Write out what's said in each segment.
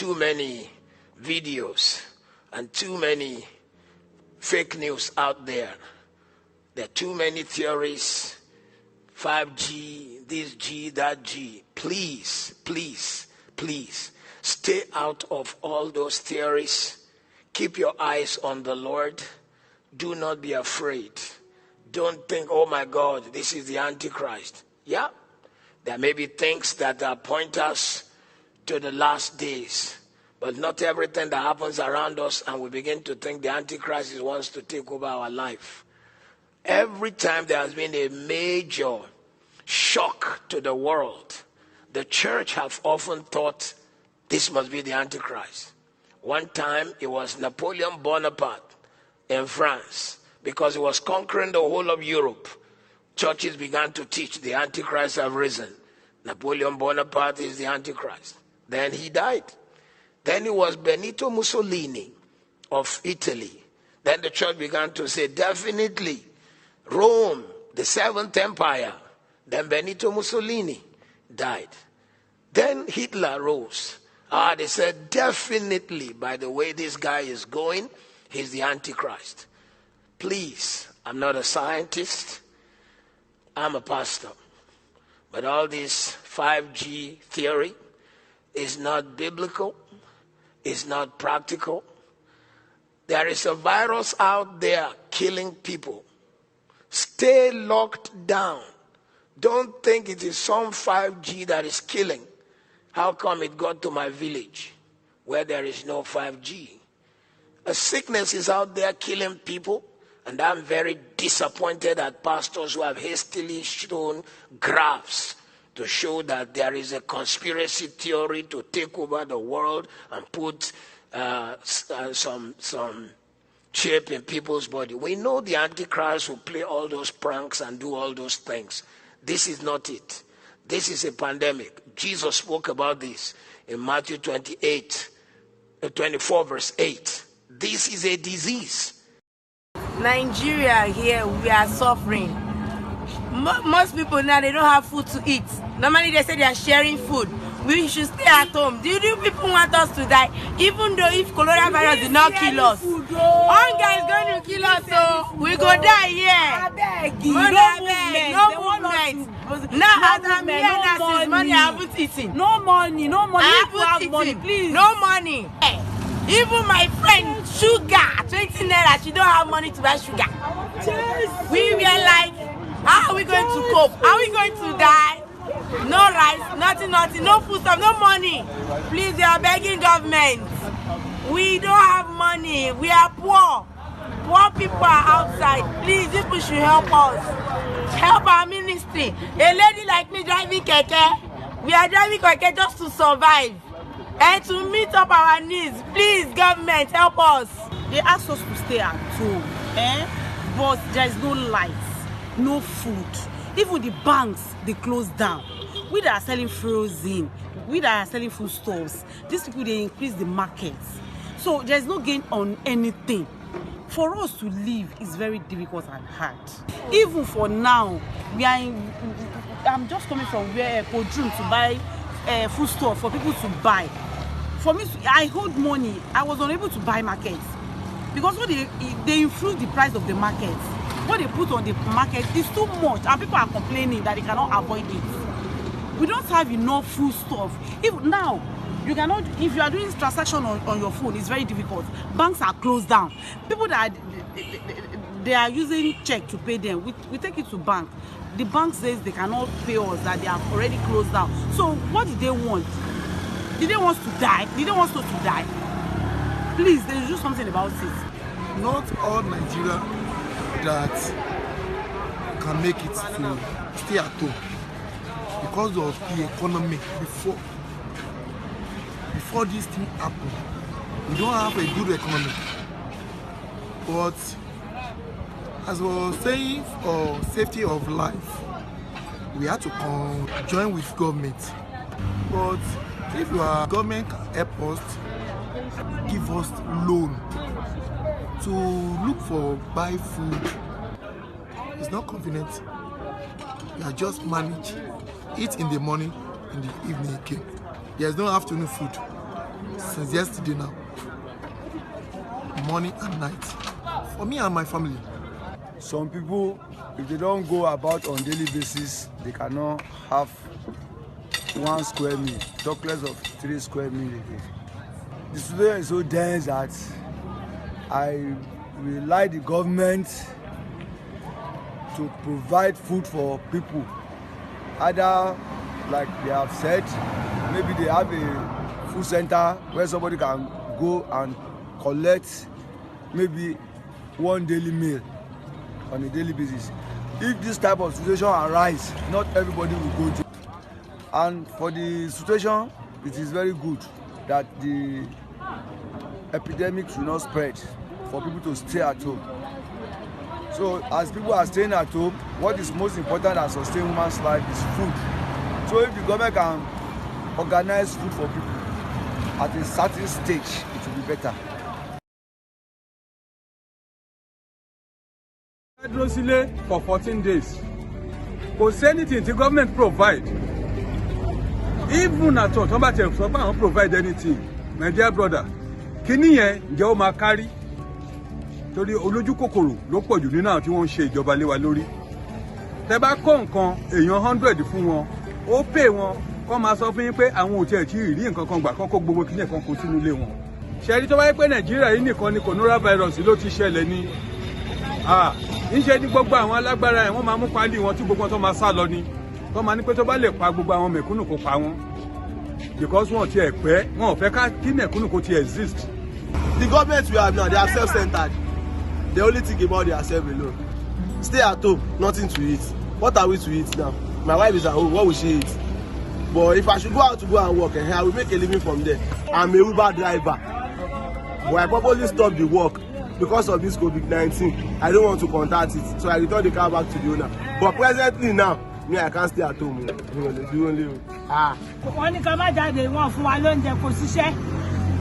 too many videos and too many fake news out there. There are too many theories, 5G, this G, that G. Please, please, please, stay out of all those theories. Keep your eyes on the Lord. Do not be afraid. Don't think, oh my God, this is the Antichrist. Yeah, there may be things that point us to the last days, but not everything that happens around us and we begin to think the Antichrist wants to take over our life. Every time there has been a major shock to the world, the church have often thought this must be the Antichrist. One time it was Napoleon Bonaparte in France. Because he was conquering the whole of Europe, churches began to teach the Antichrist have risen. Napoleon Bonaparte is the Antichrist. Then he died. Then it was Benito Mussolini of Italy. Then the church began to say, definitely, Rome, the Seventh Empire. Then Benito Mussolini died. Then Hitler rose. They said, definitely, by the way this guy is going, he's the Antichrist. Please, I'm not a scientist. I'm a pastor. But all this 5G theory is not biblical. It's not practical. There is a virus out there killing people. Stay locked down. Don't think it is some 5G that is killing. How come it got to my village where there is no 5G? A sickness is out there killing people. And I'm very disappointed at pastors who have hastily shown graphs to show that there is a conspiracy theory to take over the world and put some chip in people's body. We know the Antichrist will play all those pranks and do all those things. This is not it. This is a pandemic. Jesus spoke about this in Matthew 24 verse 8. This is a disease. Nigeria here, we are suffering. Most people now, they don't have food to eat. Normally they say they are sharing food. We should stay at home. Do you people want us to die? Even though if coronavirus did not kill us. Hunger is going to kill us, so we go die here. No movement. Now as I'm here now since morning, I haven't eaten. No money. I haven't eaten. Please. No money. Even my friend Sugar, 20 naira, she don't have money to buy sugar. We were like, how are we going to cope? Are we going to die? No rice, nothing, no food stuff, no money. Please, we are begging government. We don't have money. We are poor. Poor people are outside. Please, people should help us. Help our ministry. A lady like me driving keke. We are driving keke just to survive. And to meet up our needs, please, government, help us. They asked us to stay at home, but there is no lights, no food. Even the banks, they closed down. We that are selling frozen, we that are selling food stores, these people, they increase the markets. So there is no gain on anything. For us to live is very difficult and hard. Even for now, I'm just coming from where Podrum to buy food store for people to buy. For me, I hold money. I was unable to buy markets because what they influence the price of the market. What they put on the market is too much, and people are complaining that they cannot avoid it. We don't have enough food stuff. If now you cannot, if you are doing transaction on your phone, it's very difficult. Banks are closed down. People that they are using check to pay them, we take it to bank. The bank says they cannot pay us, that they have already closed down. So what did they want? Did they want us to die? Did they want us to die? Please, they do something about it. Not all Nigeria that can make it to stay at home because of the economy. Before this thing happened, we don't have a good economy. But as I was saying, for safety of life, we have to join with government. But if your government can help us, give us loan to look for buy food, it's not convenient. You are just manage, eat in the morning, in the evening again. There's no afternoon food. since yesterday now, morning and night, for me and my family. Some people, if they don't go about on daily basis, they cannot have 1 square meal, talk less of 3 square meal a day. The situation is so dense that I will like the government to provide food for people. Either, like they have said, maybe they have a food center where somebody can go and collect maybe 1 daily meal on a daily basis. If this type of situation arise, not everybody will go to. And for the situation, it is very good that the epidemic should not spread, for people to stay at home. So as people are staying at home, what is most important and sustain human's life is food. So if the government can organize food for people at a certain stage, it will be better. For 14 days. Because anything the government provide, even at all, somebody don't provide anything. My dear brother, kíní yẹn ǹjẹ́ ó máa kárí? Torí olójú kòkòrò ló pọ̀ jù nínú àwọn tí wọ́n ń ṣe ìjọba lé wa lórí. Tẹ́ bá kó nǹkan èèyàn 100 fún wọn, ó pè wọn kó máa sọ fún yín pé àwọn ò tiẹ̀ tí ì rí nǹkan kan gbà kó gbogbo kíní kan kó sínú ilé wọn. Ṣé rí tó bá yẹ pé Nàìjíríà yìí nìkan ni coronavirus ló ti ṣẹlẹ̀ ni? Níṣẹ́ ní gbogbo àwọn alágbára ẹ̀ wọ́n máa mú pálí wọn tí gbogbo wọn tó máa sá lọ ni. Tó máa ní pé tó bá lè pa gbogbo àwọn mẹ̀kúnnù kó pa wọn. Because wọn ti ẹ̀ pẹ́, wọn ò fẹ́ ká kí mẹ̀kúnnù kó ti exist. The government we have now, they are self-centered. They only think about themselves alone. Stay at home, nothing to eat. What are we to eat now? My wife is at home, what will she eat? But if I should go out to go and work, I will make a living from there. I'm a Uber driver. But I probably stop the work because of this COVID-19. I don't want to contact it, so I return the car back to the owner. But presently now, me, I can't stay at home. Wọ́n ní ká má jáde, wọ́n fún wa lóúnjẹ, kò síṣẹ́,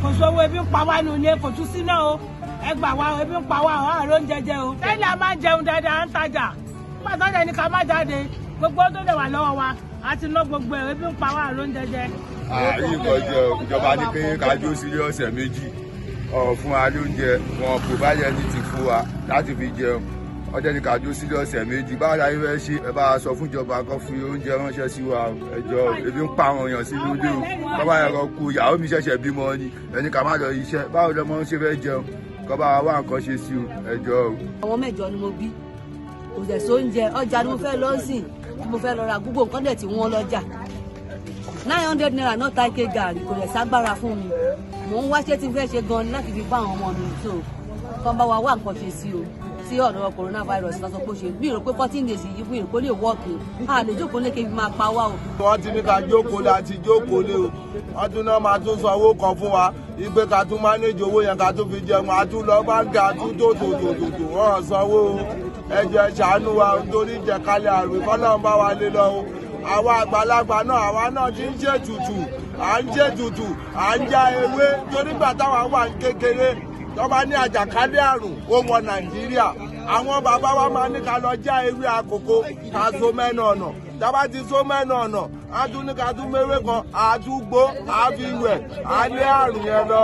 kò sówó, ebi ń pa wá nínú ilé, kò tún síná o. Ẹ gbà wá, ebi ń pa wá, àárọ̀ oúnjẹ jẹ o. Tẹ́lẹ̀ a máa jẹun dáadáa, ń tajà. Pàtàkì ní ká má jáde, gbogbo tó lè wà lọ́wọ́ wa, a ti ná gbogbo ẹ̀, ebi ń pa wá, àárọ̀ oúnjẹ jẹ. Àárín ìkọjọ ìjọba ní pé ká jó sílé ọ̀sẹ̀ méjì fún wa lóúnjẹ, wọn provide anything fún wa láti fi jẹun. Ọjọ́ ní ká jó sílé ọ̀sẹ̀ méjì, báwo la yín fẹ́ ṣe? Ẹ bá a sọ fún ìjọba kan fi oúnjẹ ránṣẹ́ sí wa, ẹjọ́ ebi ń pa àwọn èèyàn sínú ilé o. Bàbá yẹn kan kú, ìyàwó mi ṣẹ̀ṣẹ̀ bímọ ni, ẹni ká má lọ iṣẹ́, báwo lọmọ ń ṣe fẹ́ jẹun? Kọ́ bá wa wá nǹkan ṣe sí o, ẹjọ́ o. Àwọn mẹ́jọ ni mo bí, kò dẹ̀ sóúnjẹ, ọjà ni mo fẹ́ lọ sìn, tí mo fẹ́ lọ ra gbogbo nǹkan dẹ̀ tí wọ́n lọ́jà. 900 naira náà ta ike gàrí, kò dẹ̀ ságbára fún mi. Mò ń wáṣẹ́ tí n fẹ́ ṣe gan-an láti fi bá àwọn ọmọ mi tó. Kọ́ bá wa wá nǹkan ṣe sí o. Sí ọ̀dọ̀ coronavirus lọ́sọ̀ pé ó ṣe bí ìrò pé 14 days yìí bí ìrò pé ó lè wọ́ọ̀kì a lè jókòó lé kébi máa pa wá o. Wọ́n ti ní ká jókòó láti jókòó lé o. Wọ́n tún náà máa tún san owó kan fún wa. Ìgbé ká tún mánéjì owó yẹn ká tún fi jẹun. A tún lọ báńkì àtún tòtòtòtò. Wọ́n sanwó o. Ẹ jẹ́ ṣàánú wa nítorí ìjẹ̀kalẹ̀ àrùn kọ́lọ́run bá wa lé lọ o. Àwa àgbàlagbà náà àwa náà ti ń ṣe tutù. À ń ṣe tutù. À ń já ewé. Torí gbà táwa wà kékeré. Tọ́ba ní àjàkálẹ̀ àrùn ó wọ Nàìjíríà. Àwọn bàbá wa máa ní ká lọ já ewé àkókò ká so mẹ́nu ọ̀nà. Tábà ti so mẹ́nu ọ̀nà, a tún ní ká tún méwé kan, àdúgbò, àfiwẹ̀, alẹ́ àrùn yẹn lọ.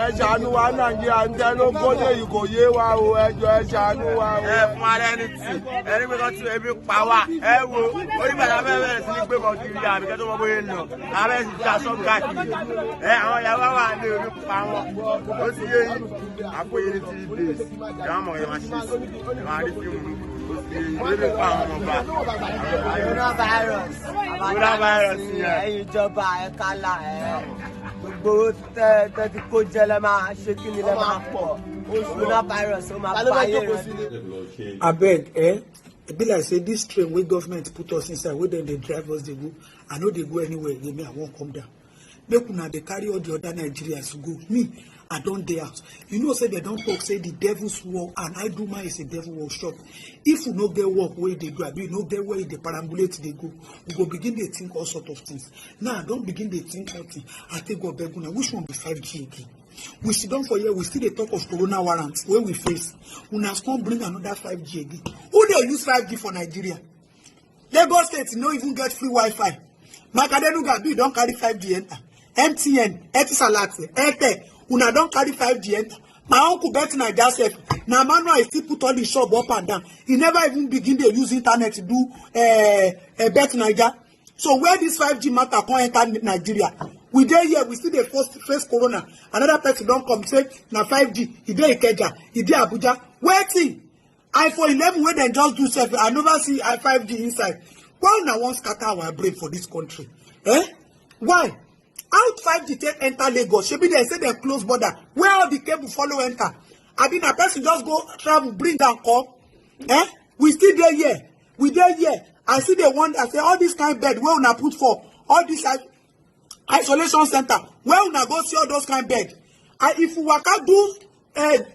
Ẹ ṣàánú wa Nàìjíríà ń tẹ́ ló kó lè yìí kò yé wa o, ẹ jọ̀ọ́ ẹ ṣàánú wa o. Ẹ fún ara ẹni tì, ẹni pé kan tún ebi pa wá, ẹ wo, onígbàdá fẹ́ bẹ̀rẹ̀ sí ní gbé kan kiri àmì kẹ́tọ́ mọ́ bóyá lọ, àbẹ̀ sì ta sọ́ káàkiri. Àwọn ìyàwó wa lè orí pa wọn, ó ti yé yín, àpò yìí ní 3 days, ìyàwó mọ̀ yẹn máa ṣe sí, ẹ̀ máa rí fíìmù. Coronavirus ẹ̀yin ìjọba ẹ̀ka la gbogbo tẹ́ ti kó jẹ lẹ́ máa ṣe kí ni lẹ́ máa pọ̀ coronavirus ó máa pa ayé rẹ̀. Abeg e be like say this train wey government put us inside wey dem dey drive us dey go, I no dey go anywhere again, me I wan come down. Make una dey carry all the other Nigerians go. Me, I don dey out. You know say they don talk say the devil's work and Iduma is a devil workshop. If you no get work wey dey do, abi you no get where you dey perambulate dey go, we go begin dey think all sort of things. Now don begin dey think all things. I take God beg una, which one be 5G again? We sit down for here, we still dey talk of corona warrants wey we face. Una come bring another 5G again. Who dey use 5G for Nigeria? Lagos State no even get free Wi-Fi. Makadenuga don carry 5G enter. MTN, Etisalat, Airtel, una don't carry 5G enter. My uncle Bet Naija sef. Now Manuel still put all the shop up and down. He never even begin to use internet to do Bet Naija. So where this 5G matter come enter Nigeria? We dey here, we see the face corona. Another person don't come say na 5G. He dey Ikeja, he dey Abuja. Waiting. iPhone 11 where they just do self. I never see 5G inside. Why una wan scatter our brain for this country? Why? How 5G take enter Lagos? Shebi they say they close border. Where all the cable follow enter? I mean, a person just go travel, bring and come. We still there here. We there here. I see the one. I say all this kind of bed where una put for all this isolation center. Where una go see all those kind of bed? If we waka do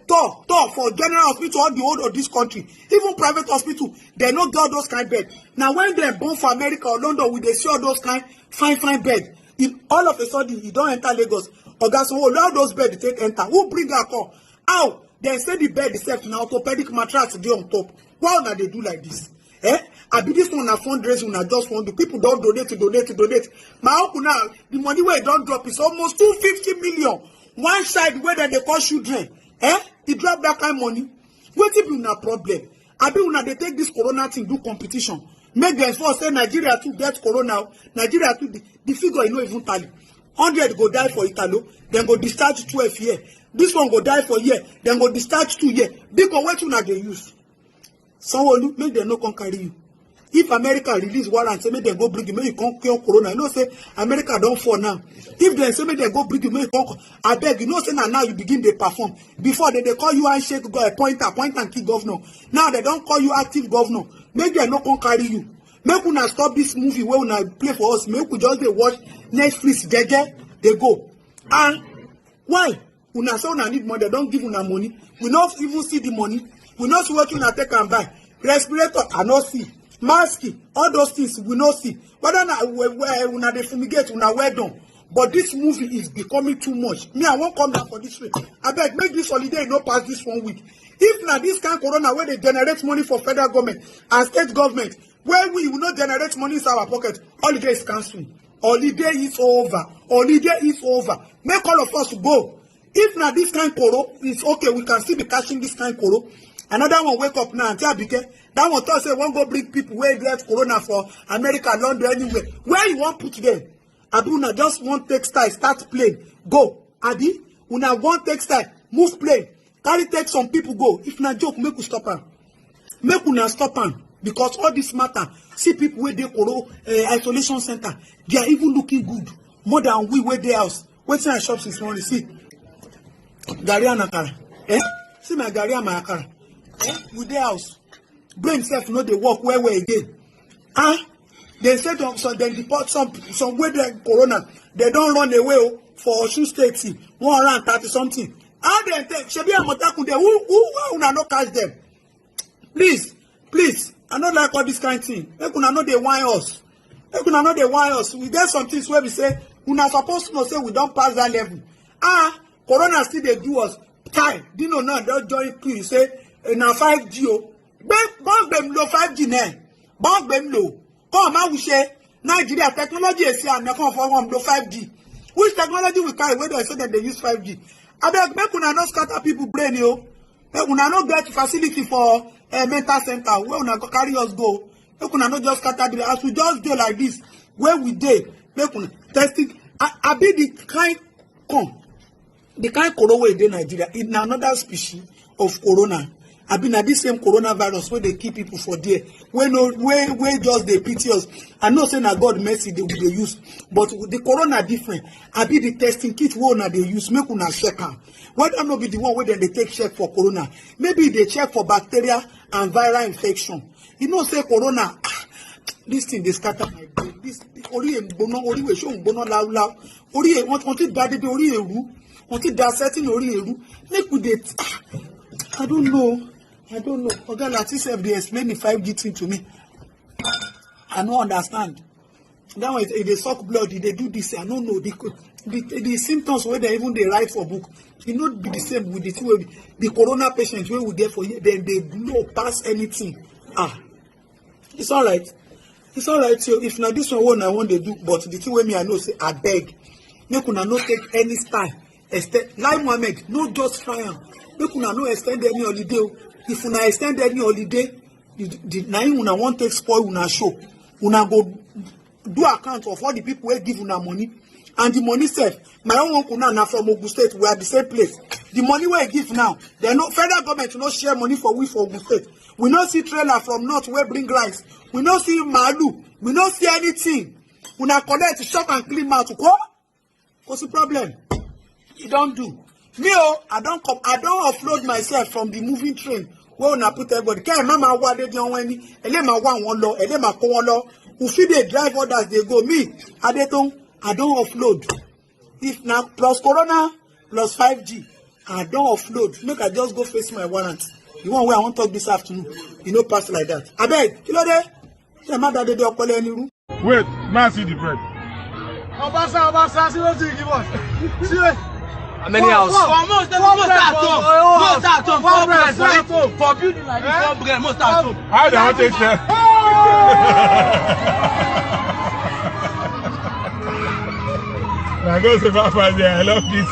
tour for general hospital all the whole of this country, even private hospital, they no get all those kind of bed. Now when they born for America or London, we they see all those kind fine bed. If all of a sudden you don't enter Lagos, Oga Sanwo-Olu, all those beds take enter. Who bring that call? How? They say the bed itself now orthopedic mattress dey on top. Why una they do like this? I be this one a fundraising, una just want the people don't donate. My uncle now, the money where it don't drop is almost 250 million. One side where they call children. He drop that kind of money. What if una problem? I be una they take this corona thing do competition. Make them first say Nigeria to get corona. Nigeria to the figure you know even tally. 100 go die for Italo, then go discharge 12 here. This one go die for year, then go discharge 2 year. Because what you not they use? Sanwo-Olu, make them no come carry you. If America release warrant, say make them go bring you, make you come cure corona. You know say America don't fall now. If they say make them go bring you, make you come. I beg you know say now you begin to perform. Before they call you and shake point and key governor. Now they don't call you active governor. Make them no come carry you. Make una stop this movie where una play for us. Make we just dey watch Netflix. They go. And why? Una say una need money. They don't give una money. We not even see the money. We not see what una take and buy. Respirator, I not see. Mask, all those things we not see. Whether una dey fumigate, una well done. But this movie is becoming too much. Me, I won't come down for this week. I beg, make this holiday no pass this 1 week. If now this kind of corona where they generate money for federal government and state government, where we will not generate money in our pocket, holiday is cancelling. Holiday is over. Holiday is over. Make all of us go. If now this kind of corona is okay, we can still be catching this kind of corona. Another one wake up now and tell Abike, that one thought say one go bring people where get corona for America, London, anywhere. Where you want put them? Abi una just want textile, start plane, go. Abi una want textile, move plane, carry take some people go. If na joke, make we stop am. Make una stop am because all this matter. See people where they corona isolation center, they are even looking good more than we where they house. Wetin I shop since morning. See, garri and akara. See my garri and my akara. With their house, brain self no dey work well again. They said so then deport some way the corona. They don't run away for Osun State 130 something. How they take Shebi Amotakun there? Who una no catch them? Please, I don't like all this kind of thing. Make una know they whine us. Make una know they whine us. We get some things where we say una supposed to know say we don't pass that level. Corona still they do us. Time. Dino now don't join you say na 5G o. Bang them low 5G now. Bang them low. Come on, we say Nigeria technology is here and they come for one low 5G. Which technology we carry where they say that they use 5G? I beg make una not scatter people brain yo. Make una not get facility for mental center where una go carry us go. Make una not just scatter the as we just do like this. Where we dey make una testing. I be the kind corona wey dey Nigeria is another species of corona. I been at this same coronavirus where they keep people for there. Where just they pity us. I know saying that God mercy they use, but the corona different. I be the testing kit where they use. Make una check am. Why don't not be the one where they take check for corona? Maybe they check for bacteria and viral infection. You know say corona. This thing they scatter my brain. This ori we show bono la. Ori want it bad dey ori eru. Want it that setting ori eru. Make we dey. I don't know. Oga Latif they explain the 5G thing to me. I don't understand. That one they suck blood, they do this. I don't know. The symptoms where they even they write for book, it not be the same with the thing where the corona patients where we get for you, then they no pass anything. It's all right. So if now this one I want to do, but the thing where me I know say I beg. make una no take any style like Mohammed no just try am make una no extend any holiday o if una extend any holiday na im una wan take spoil una show una go do account of all the people wey give una money and the money sef my own uncle now na from Ogun State we are the same place the money wey give now dem no federal government no share money for we for Ogun State we no see trailer from north wey bring rice we no see maalu we no see anything una collect shop and clean mouth what's the problem you don do me I don offload myself from the moving train wey una put everybody kẹ́ mama wa de wọn ẹni ẹlẹ́mà wà wọn lọ ẹlẹ́mà kó wọn lọ who fit dey drive others dey go me Adeton I don offload if na plus corona plus 5G I don offload make I just go face my warrant the one wey I wan talk this afternoon e no pass like that abeg kí ló dé ṣe má dáadé dé ọpọlọ ẹni rú. Wait, man, see the bread. Obasa, see what you give us. See it. How many houses? Most start home. For building like this, for bread, most start home. How do I take care? Now go to Papa there. I love this.